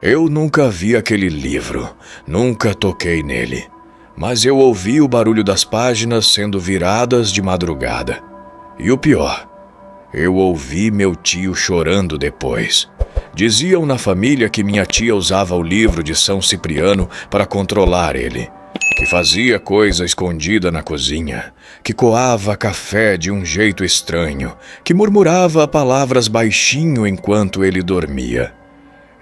Eu nunca vi aquele livro, nunca toquei nele, mas eu ouvi o barulho das páginas sendo viradas de madrugada. E o pior, eu ouvi meu tio chorando depois. Diziam na família que minha tia usava o livro de São Cipriano para controlar ele, que fazia coisa escondida na cozinha, que coava café de um jeito estranho, que murmurava palavras baixinho enquanto ele dormia.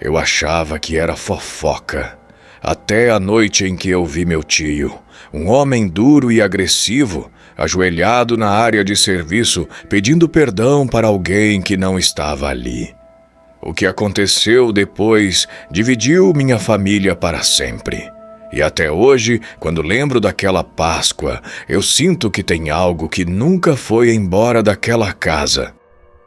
Eu achava que era fofoca, até a noite em que eu vi meu tio, um homem duro e agressivo, ajoelhado na área de serviço, pedindo perdão para alguém que não estava ali. O que aconteceu depois dividiu minha família para sempre. E até hoje, quando lembro daquela Páscoa, eu sinto que tem algo que nunca foi embora daquela casa.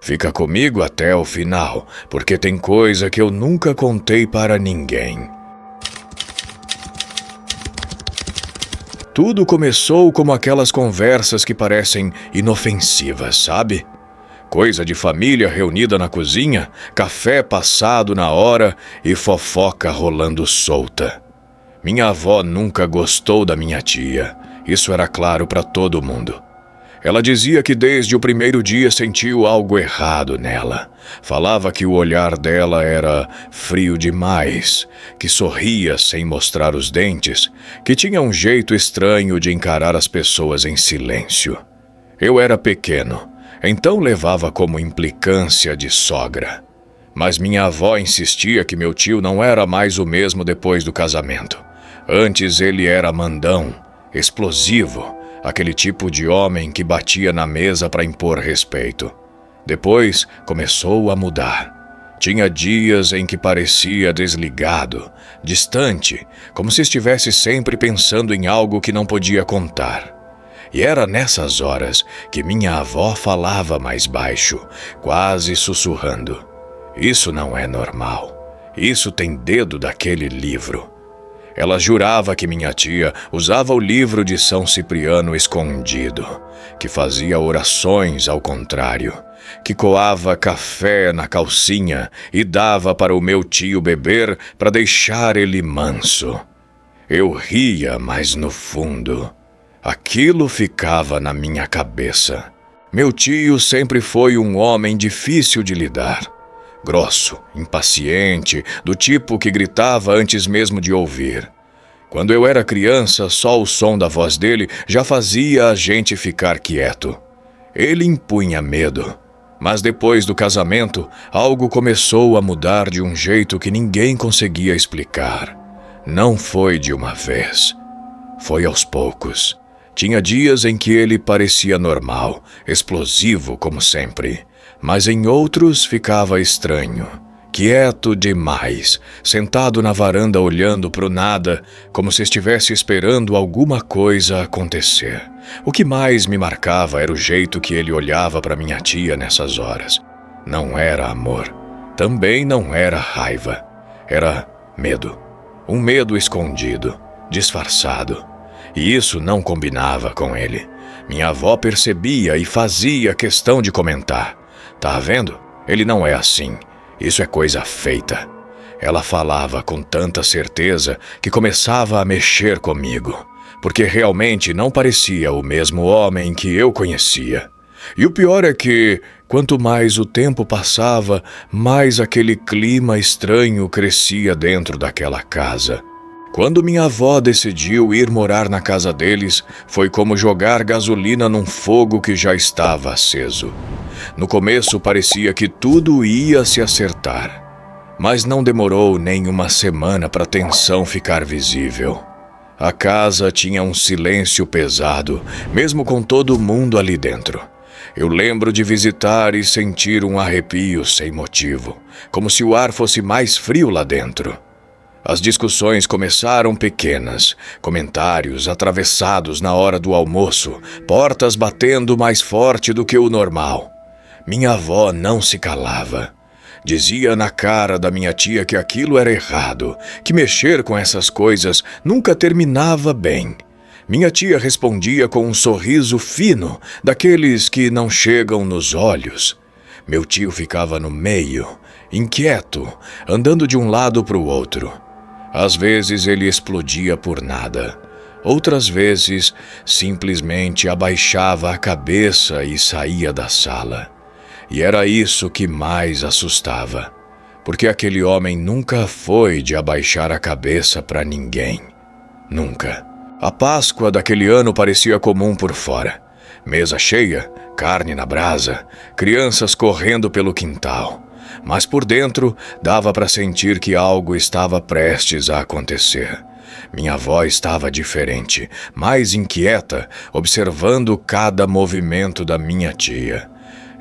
Fica comigo até o final, porque tem coisa que eu nunca contei para ninguém. Tudo começou como aquelas conversas que parecem inofensivas, sabe? Coisa de família reunida na cozinha, café passado na hora e fofoca rolando solta. Minha avó nunca gostou da minha tia, isso era claro para todo mundo. Ela dizia que desde o primeiro dia sentiu algo errado nela. Falava que o olhar dela era frio demais, que sorria sem mostrar os dentes, que tinha um jeito estranho de encarar as pessoas em silêncio. Eu era pequeno, então levava como implicância de sogra. Mas minha avó insistia que meu tio não era mais o mesmo depois do casamento. Antes ele era mandão, explosivo, aquele tipo de homem que batia na mesa para impor respeito. Depois começou a mudar. Tinha dias em que parecia desligado, distante, como se estivesse sempre pensando em algo que não podia contar. E era nessas horas que minha avó falava mais baixo, quase sussurrando. Isso não é normal. Isso tem dedo daquele livro. Ela jurava que minha tia usava o livro de São Cipriano escondido, que fazia orações ao contrário, que coava café na calcinha e dava para o meu tio beber para deixar ele manso. Eu ria, mas no fundo, aquilo ficava na minha cabeça. Meu tio sempre foi um homem difícil de lidar. Grosso, impaciente, do tipo que gritava antes mesmo de ouvir. Quando eu era criança, só o som da voz dele já fazia a gente ficar quieto. Ele impunha medo. Mas depois do casamento, algo começou a mudar de um jeito que ninguém conseguia explicar. Não foi de uma vez. Foi aos poucos. Tinha dias em que ele parecia normal, explosivo como sempre. Mas em outros ficava estranho, quieto demais, sentado na varanda olhando para o nada, como se estivesse esperando alguma coisa acontecer. O que mais me marcava era o jeito que ele olhava para minha tia nessas horas. Não era amor, também não era raiva, era medo. Um medo escondido, disfarçado. E isso não combinava com ele. Minha avó percebia e fazia questão de comentar. Tá vendo? Ele não é assim. Isso é coisa feita. Ela falava com tanta certeza que começava a mexer comigo, porque realmente não parecia o mesmo homem que eu conhecia. E o pior é que, quanto mais o tempo passava, mais aquele clima estranho crescia dentro daquela casa. Quando minha avó decidiu ir morar na casa deles, foi como jogar gasolina num fogo que já estava aceso. No começo parecia que tudo ia se acertar, mas não demorou nem uma semana para a tensão ficar visível. A casa tinha um silêncio pesado, mesmo com todo mundo ali dentro. Eu lembro de visitar e sentir um arrepio sem motivo, como se o ar fosse mais frio lá dentro. As discussões começaram pequenas, comentários atravessados na hora do almoço, portas batendo mais forte do que o normal. Minha avó não se calava. Dizia na cara da minha tia que aquilo era errado, que mexer com essas coisas nunca terminava bem. Minha tia respondia com um sorriso fino, daqueles que não chegam nos olhos. Meu tio ficava no meio, inquieto, andando de um lado para o outro. Às vezes ele explodia por nada. Outras vezes, simplesmente abaixava a cabeça e saía da sala. E era isso que mais assustava, porque aquele homem nunca foi de abaixar a cabeça para ninguém. Nunca. A Páscoa daquele ano parecia comum por fora. Mesa cheia, carne na brasa, crianças correndo pelo quintal. Mas por dentro dava para sentir que algo estava prestes a acontecer. Minha avó estava diferente, mais inquieta, observando cada movimento da minha tia.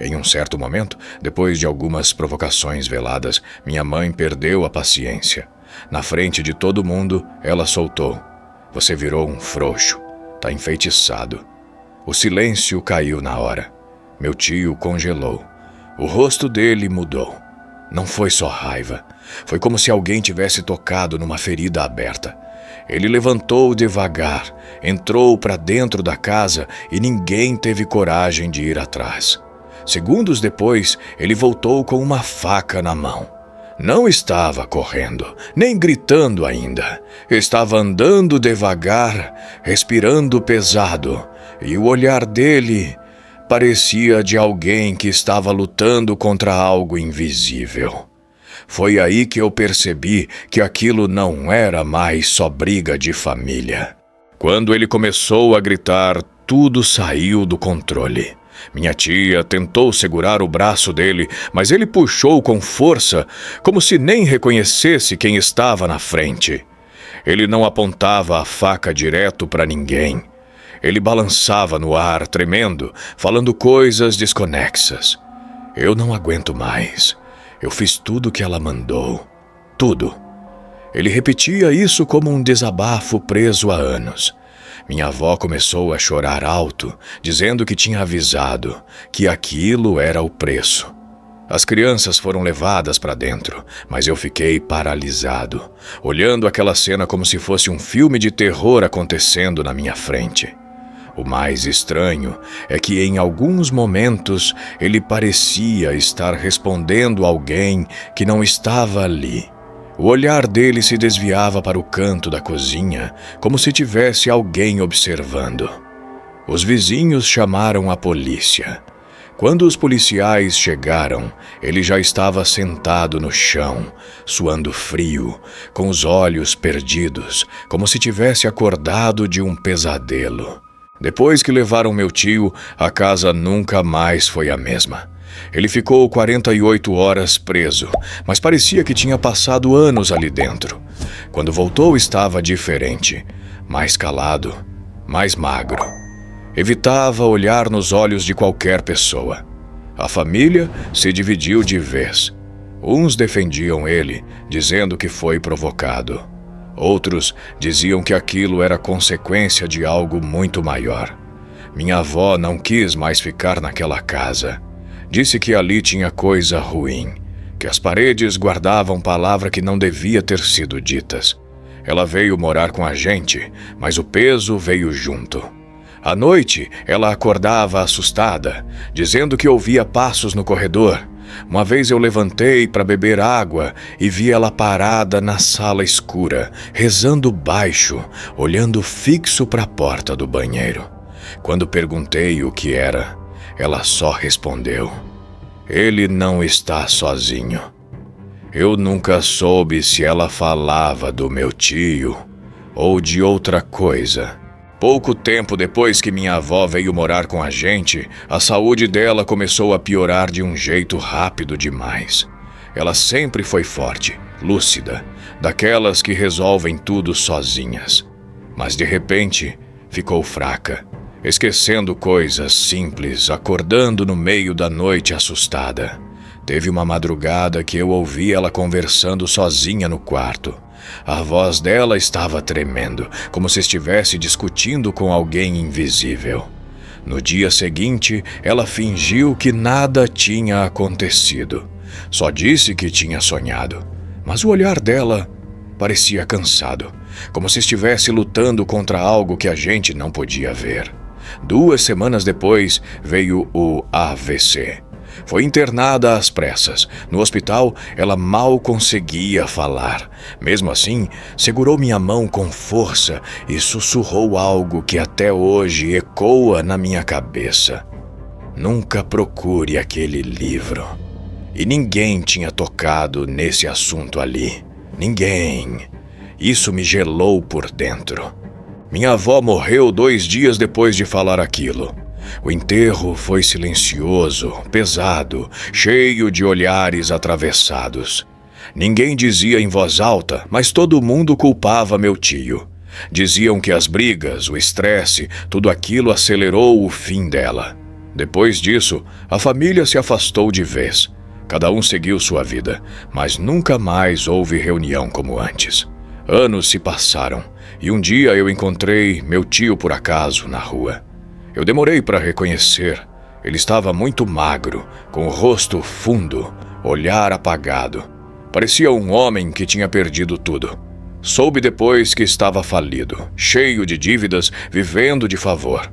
Em um certo momento, depois de algumas provocações veladas, minha mãe perdeu a paciência. Na frente de todo mundo, ela soltou: "Você virou um frouxo. Tá enfeitiçado." O silêncio caiu na hora. Meu tio congelou. O rosto dele mudou. Não foi só raiva. Foi como se alguém tivesse tocado numa ferida aberta. Ele levantou devagar, entrou para dentro da casa e ninguém teve coragem de ir atrás. Segundos depois, ele voltou com uma faca na mão. Não estava correndo, nem gritando ainda. Estava andando devagar, respirando pesado, e o olhar dele parecia de alguém que estava lutando contra algo invisível. Foi aí que eu percebi que aquilo não era mais só briga de família. Quando ele começou a gritar, tudo saiu do controle. Minha tia tentou segurar o braço dele, mas ele puxou com força, como se nem reconhecesse quem estava na frente. Ele não apontava a faca direto para ninguém. Ele balançava no ar, tremendo, falando coisas desconexas. Eu não aguento mais. Eu fiz tudo o que ela mandou. Tudo. Ele repetia isso como um desabafo preso há anos. Minha avó começou a chorar alto, dizendo que tinha avisado, que aquilo era o preço. As crianças foram levadas para dentro, mas eu fiquei paralisado, olhando aquela cena como se fosse um filme de terror acontecendo na minha frente. O mais estranho é que em alguns momentos ele parecia estar respondendo a alguém que não estava ali. O olhar dele se desviava para o canto da cozinha, como se tivesse alguém observando. Os vizinhos chamaram a polícia. Quando os policiais chegaram, ele já estava sentado no chão, suando frio, com os olhos perdidos, como se tivesse acordado de um pesadelo. Depois que levaram meu tio, a casa nunca mais foi a mesma. Ele ficou 48 horas preso, mas parecia que tinha passado anos ali dentro. Quando voltou, estava diferente, mais calado, mais magro. Evitava olhar nos olhos de qualquer pessoa. A família se dividiu de vez. Uns defendiam ele, dizendo que foi provocado. Outros diziam que aquilo era consequência de algo muito maior. Minha avó não quis mais ficar naquela casa. Disse que ali tinha coisa ruim, que as paredes guardavam palavras que não devia ter sido ditas. Ela veio morar com a gente, mas o peso veio junto. À noite, ela acordava assustada, dizendo que ouvia passos no corredor. Uma vez eu levantei para beber água e vi ela parada na sala escura, rezando baixo, olhando fixo para a porta do banheiro. Quando perguntei o que era, ela só respondeu: "Ele não está sozinho." Eu nunca soube se ela falava do meu tio ou de outra coisa. Pouco tempo depois que minha avó veio morar com a gente, a saúde dela começou a piorar de um jeito rápido demais. Ela sempre foi forte, lúcida, daquelas que resolvem tudo sozinhas. Mas de repente, ficou fraca, esquecendo coisas simples, acordando no meio da noite assustada. Teve uma madrugada que eu ouvi ela conversando sozinha no quarto. A voz dela estava tremendo, como se estivesse discutindo com alguém invisível. No dia seguinte, ela fingiu que nada tinha acontecido. Só disse que tinha sonhado, mas o olhar dela parecia cansado, como se estivesse lutando contra algo que a gente não podia ver. 2 semanas depois, veio o AVC. Foi internada às pressas. No hospital, ela mal conseguia falar. Mesmo assim, segurou minha mão com força e sussurrou algo que até hoje ecoa na minha cabeça. Nunca procure aquele livro. E ninguém tinha tocado nesse assunto ali. Ninguém. Isso me gelou por dentro. Minha avó morreu 2 dias depois de falar aquilo. O enterro foi silencioso, pesado, cheio de olhares atravessados. Ninguém dizia em voz alta, mas todo mundo culpava meu tio. Diziam que as brigas, o estresse, tudo aquilo acelerou o fim dela. Depois disso, a família se afastou de vez. Cada um seguiu sua vida, mas nunca mais houve reunião como antes. Anos se passaram e um dia eu encontrei meu tio por acaso na rua. Eu demorei para reconhecer. Ele estava muito magro, com o rosto fundo, olhar apagado. Parecia um homem que tinha perdido tudo. Soube depois que estava falido, cheio de dívidas, vivendo de favor.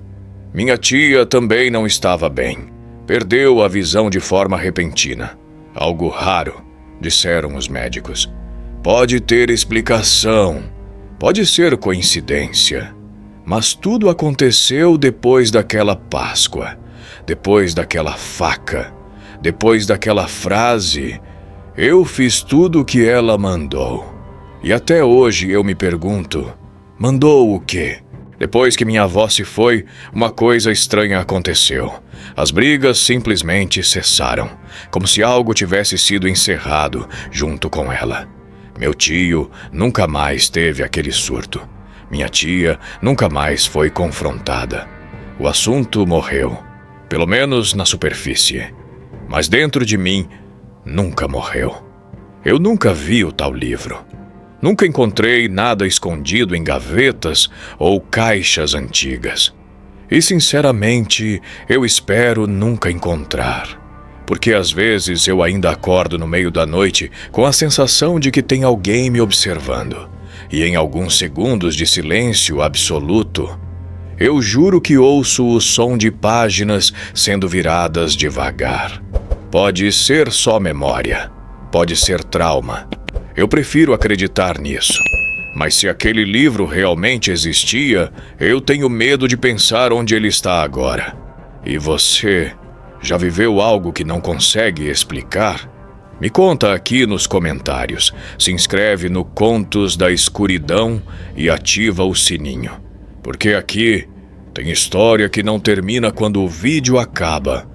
Minha tia também não estava bem. Perdeu a visão de forma repentina. Algo raro, disseram os médicos. Pode ter explicação, pode ser coincidência. Mas tudo aconteceu depois daquela Páscoa, depois daquela faca, depois daquela frase. Eu fiz tudo o que ela mandou. E até hoje eu me pergunto, mandou o quê? Depois que minha avó se foi, uma coisa estranha aconteceu. As brigas simplesmente cessaram, como se algo tivesse sido encerrado junto com ela. Meu tio nunca mais teve aquele surto. Minha tia nunca mais foi confrontada. O assunto morreu, pelo menos na superfície. Mas dentro de mim, nunca morreu. Eu nunca vi o tal livro. Nunca encontrei nada escondido em gavetas ou caixas antigas. E, sinceramente, eu espero nunca encontrar. Porque às vezes eu ainda acordo no meio da noite com a sensação de que tem alguém me observando. E em alguns segundos de silêncio absoluto, eu juro que ouço o som de páginas sendo viradas devagar. Pode ser só memória, pode ser trauma. Eu prefiro acreditar nisso. Mas se aquele livro realmente existia, eu tenho medo de pensar onde ele está agora. E você já viveu algo que não consegue explicar? Me conta aqui nos comentários. Se inscreve no Contos da Escuridão e ativa o sininho. Porque aqui tem história que não termina quando o vídeo acaba,